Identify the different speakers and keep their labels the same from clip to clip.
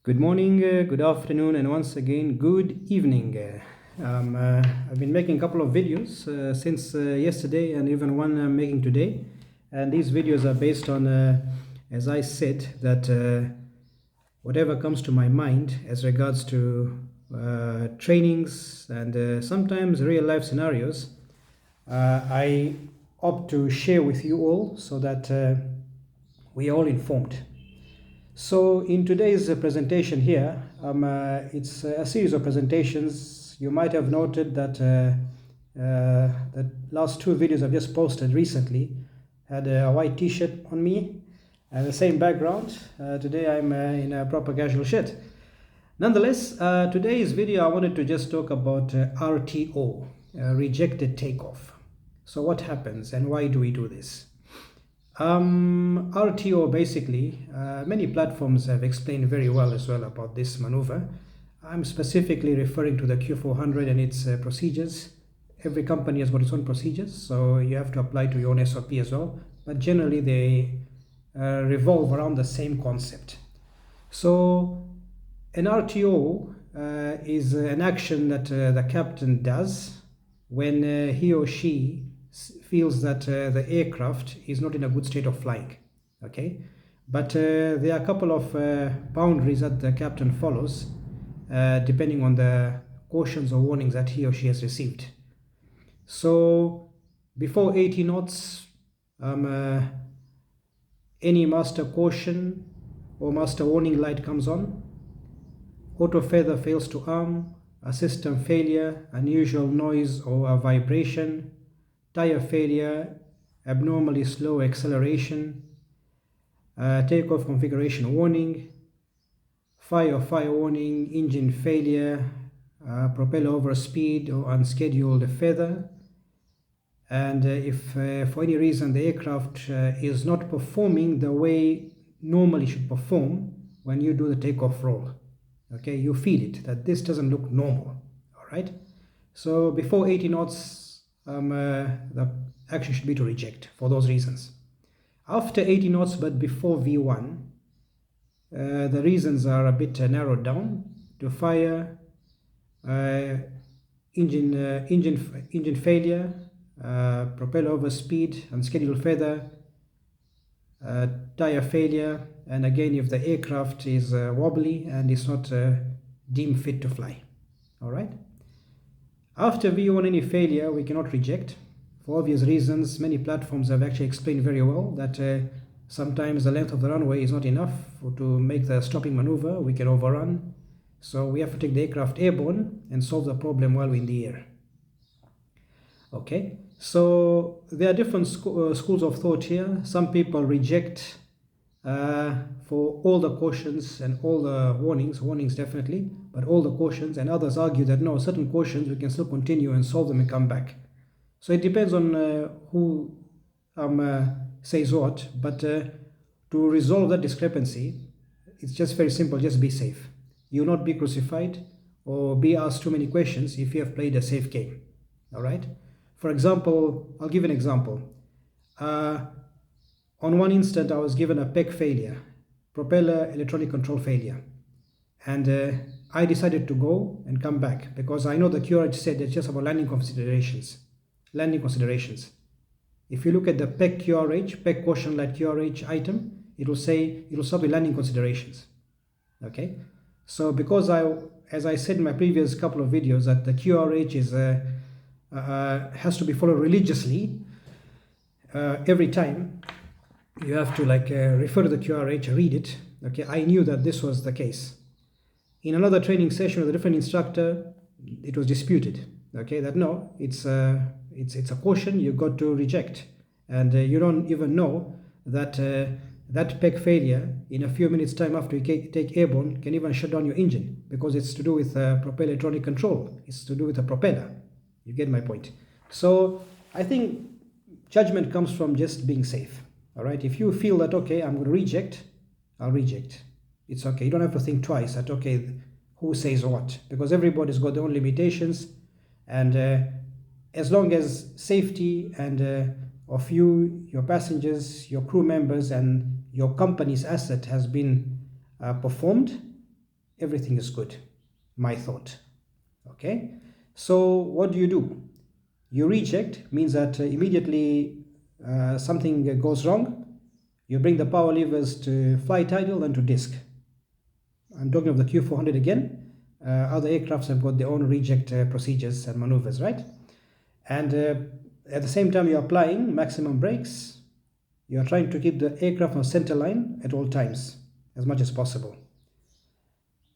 Speaker 1: Good morning, good afternoon, and once again, good evening. I've been making a couple of videos since yesterday and even one I'm making today. And these videos are based on, as I said, that whatever comes to my mind as regards to trainings and sometimes real life scenarios, I opt to share with you all so that we are all informed. So in today's presentation here, it's a series of presentations. You might have noted that the last two videos I've just posted recently had a white t-shirt on me and the same background. Today I'm in a proper casual shirt. Nonetheless, today's video I wanted to just talk about RTO, rejected takeoff. So what happens and why do we do this? RTO basically, many platforms have explained very well as well about this maneuver. I'm specifically referring to the Q400 and its procedures. Every company has got its own procedures, so you have to apply to your own SOP as well. But generally, they revolve around the same concept. So, an RTO is an action that the captain does when he or she feels that the aircraft is not in a good state of flying. Okay, but there are a couple of boundaries that the captain follows depending on the cautions or warnings that he or she has received. So before 80 knots, any master caution or master warning light comes on, auto feather fails to arm, a system failure, unusual noise or a vibration, tire failure, abnormally slow acceleration, takeoff configuration warning, fire warning, engine failure, propeller overspeed or unscheduled feather. And if for any reason the aircraft is not performing the way normally should perform when you do the takeoff roll, okay, you feel it that this doesn't look normal. All right, so before 80 knots the action should be to reject for those reasons. After 80 knots but before V1, the reasons are a bit narrowed down to fire, engine failure, propeller overspeed, unscheduled feather, tire failure, and again if the aircraft is wobbly and is not deemed fit to fly. All right. After V1 any failure we cannot reject for obvious reasons. Many platforms have actually explained very well that sometimes the length of the runway is not enough to make the stopping maneuver. We can overrun, so we have to take the aircraft airborne and solve the problem while we're in the air. Okay, so there are different schools of thought here. Some people reject for all the cautions and all the warnings definitely, but all the cautions, and others argue that no, certain cautions we can still continue and solve them and come back. So it depends on who says what, but to resolve that discrepancy, it's just very simple. Just be safe. You'll not be crucified or be asked too many questions if you have played a safe game. All right. For example, I'll give an example. On one instant, I was given a PEC failure, propeller electronic control failure, and I decided to go and come back because I know the QRH said it's just about landing considerations. If you look at the PEC QRH, PEC caution light QRH item, it will say it will start with landing considerations. Okay, so because as I said in my previous couple of videos, that the QRH is has to be followed religiously every time. You have to refer to the QRH, read it. Okay, I knew that this was the case. In another training session with a different instructor, it was disputed. Okay, that no, it's a caution you got to reject, and you don't even know that that PEC failure in a few minutes time after you take airborne can even shut down your engine because it's to do with propeller electronic control. It's to do with the propeller. You get my point. So I think judgment comes from just being safe. All right, if you feel that okay, I'm going to reject, I'll reject. It's okay. You don't have to think twice that okay, who says what, because everybody's got their own limitations, and as long as safety and of you, your passengers, your crew members, and your company's asset has been performed, everything is good, my thought. Okay, so what do? You reject means that immediately something goes wrong. You bring the power levers to flight idle and to disk. I'm talking of the Q400 again. Other aircrafts have got their own reject procedures and maneuvers, right? And at the same time, you're applying maximum brakes. You're trying to keep the aircraft on center line at all times as much as possible.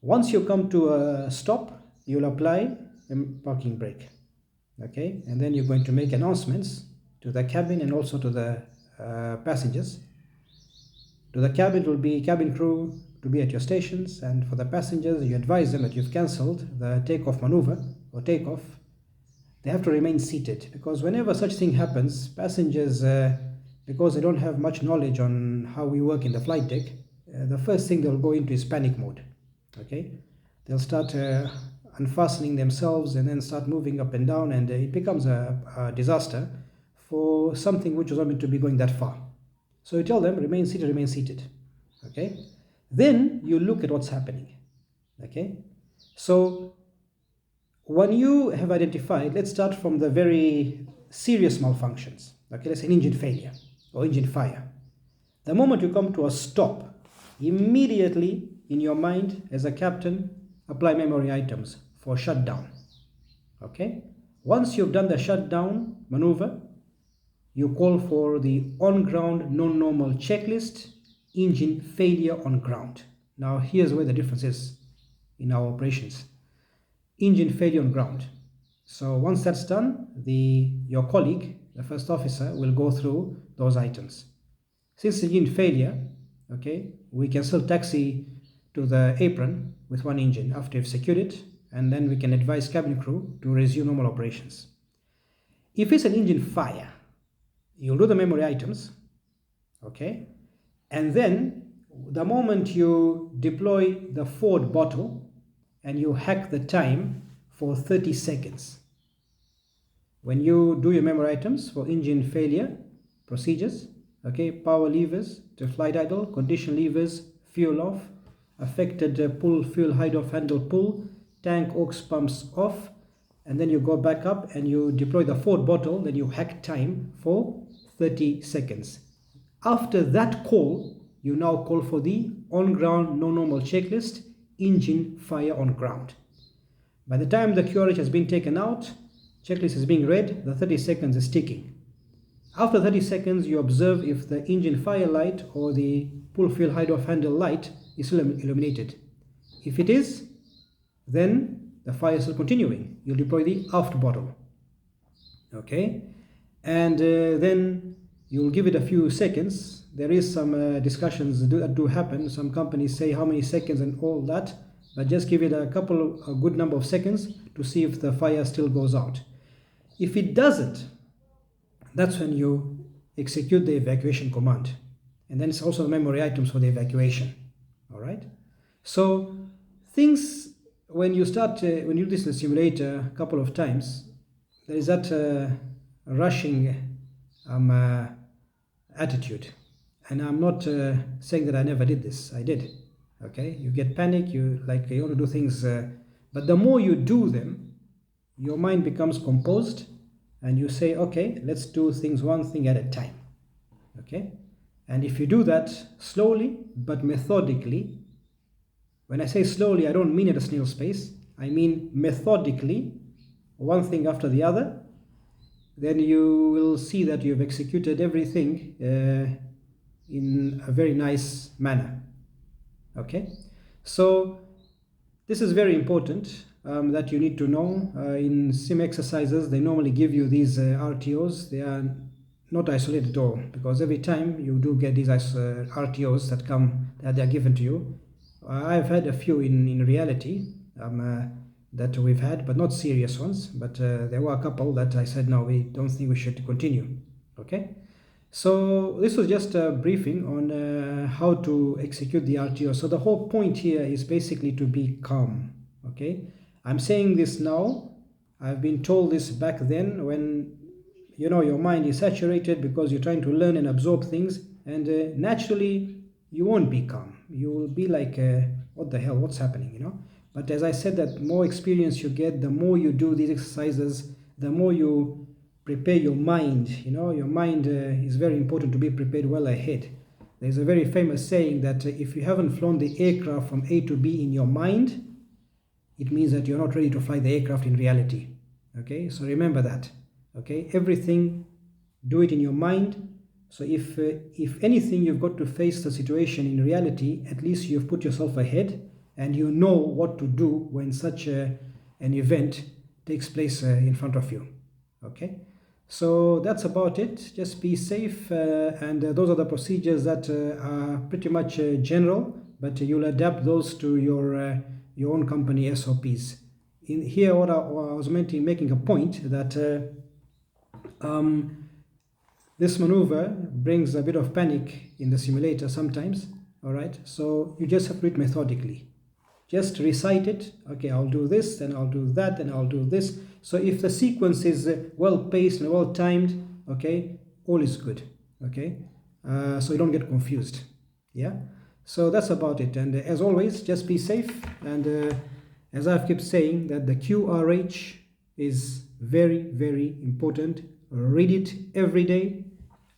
Speaker 1: Once you come to a stop, you'll apply a parking brake. Okay, and then you're going to make announcements to the cabin and also to the passengers. To the cabin, it will be cabin crew to be at your stations, and for the passengers, you advise them that you've cancelled the takeoff maneuver or takeoff. They have to remain seated, because whenever such thing happens, passengers, because they don't have much knowledge on how we work in the flight deck, the first thing they'll go into is panic mode. Okay, they'll start unfastening themselves and then start moving up and down, and it becomes a disaster for something which was not meant to be going that far. So you tell them, remain seated, remain seated. Okay, then you look at what's happening. Okay, so when you have identified, let's start from the very serious malfunctions. Okay, let's say an engine failure or engine fire. The moment you come to a stop, immediately in your mind as a captain, apply memory items for shutdown. Okay, once you've done the shutdown maneuver, you call for the on-ground non-normal checklist, engine failure on ground. Now here's where the difference is in our operations. Engine failure on ground. So once that's done, your colleague, the first officer, will go through those items. Since engine failure, okay, we can still taxi to the apron with one engine after you've secured it, and then we can advise cabin crew to resume normal operations. If it's an engine fire, you'll do the memory items, okay, and then the moment you deploy the forward bottle and you hack the time for 30 seconds. When you do your memory items for engine failure procedures, okay, power levers to flight idle, condition levers, fuel off, affected pull, fuel hide off, handle pull, tank aux pumps off, and then you go back up and you deploy the forward bottle, then you hack time for 30 seconds. After that call, you now call for the on-ground non-normal checklist, engine fire on ground. By the time the QRH has been taken out, checklist is being read, the 30 seconds is ticking. After 30 seconds, you observe if the engine fire light or the pull fuel hide off handle light is still illuminated. If it is, then the fire is still continuing. You'll deploy the aft bottle. Okay, and then you'll give it a few seconds. There is some discussions that do happen. Some companies say how many seconds and all that, but just give it a good number of seconds to see if the fire still goes out. If it doesn't, that's when you execute the evacuation command, and then it's also the memory items for the evacuation. All right, so things, when you start when you do this in the simulator a couple of times, there is that rushing attitude, and I'm not saying that I never did this. I did. Okay, you get panic, you want to do things, but the more you do them, your mind becomes composed, and you say, okay, let's do things one thing at a time. Okay, and if you do that slowly but methodically, when I say slowly, I don't mean at a snail's pace, I mean methodically, one thing after the other, then you will see that you've executed everything in a very nice manner. Okay, so this is very important that you need to know. In sim exercises, they normally give you these RTOs. They are not isolated at all, because every time you do get these RTOs that they are given to you. I've had a few in reality that we've had, but not serious ones. But there were a couple that I said, no, we don't think we should continue. Okay, so this was just a briefing on how to execute the RTO. So the whole point here is basically to be calm. Okay, I'm saying this now. I've been told this back then when your mind is saturated because you're trying to learn and absorb things, and naturally you won't be calm. You will be like what the hell, what's happening, you know. But as I said, that more experience you get, the more you do these exercises, the more you prepare your mind. You know, your mind is very important to be prepared well ahead. There's a very famous saying that if you haven't flown the aircraft from A to B in your mind, it means that you're not ready to fly the aircraft in reality. Okay, so remember that. Okay, everything, do it in your mind. So if anything, you've got to face the situation in reality, at least you've put yourself ahead and you know what to do when such an event takes place in front of you. Okay, so that's about it. Just be safe, and those are the procedures that are pretty much general, but you'll adapt those to your own company SOPs. In here, what I was making a point that this maneuver brings a bit of panic in the simulator sometimes. All right, so you just have to do it methodically. Just recite it. Okay, I'll do this, then I'll do that, then I'll do this. So if the sequence is well paced and well timed, okay, all is good. Okay, so you don't get confused. Yeah, so that's about it. And as always, just be safe. And as I've kept saying, that the QRH is very, very important. Read it every day,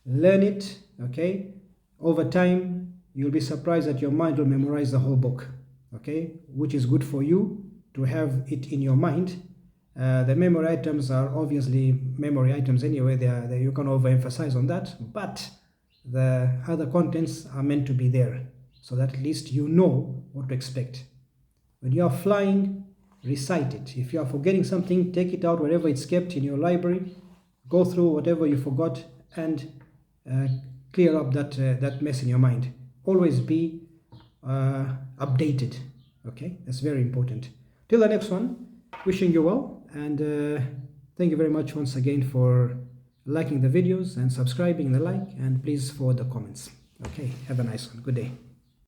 Speaker 1: learn it. Okay, over time you'll be surprised that your mind will memorize the whole book. Okay, which is good for you to have it in your mind. The memory items are obviously memory items anyway. They you can overemphasize on that, but the other contents are meant to be there so that at least you know what to expect. When you are flying, recite it. If you are forgetting something, take it out wherever it's kept in your library, go through whatever you forgot and clear up that mess in your mind. Always be updated. Okay, that's very important. Till the next one, wishing you well, and thank you very much once again for liking the videos and subscribing, the like, and please forward the comments. Okay, have a nice one. Good day.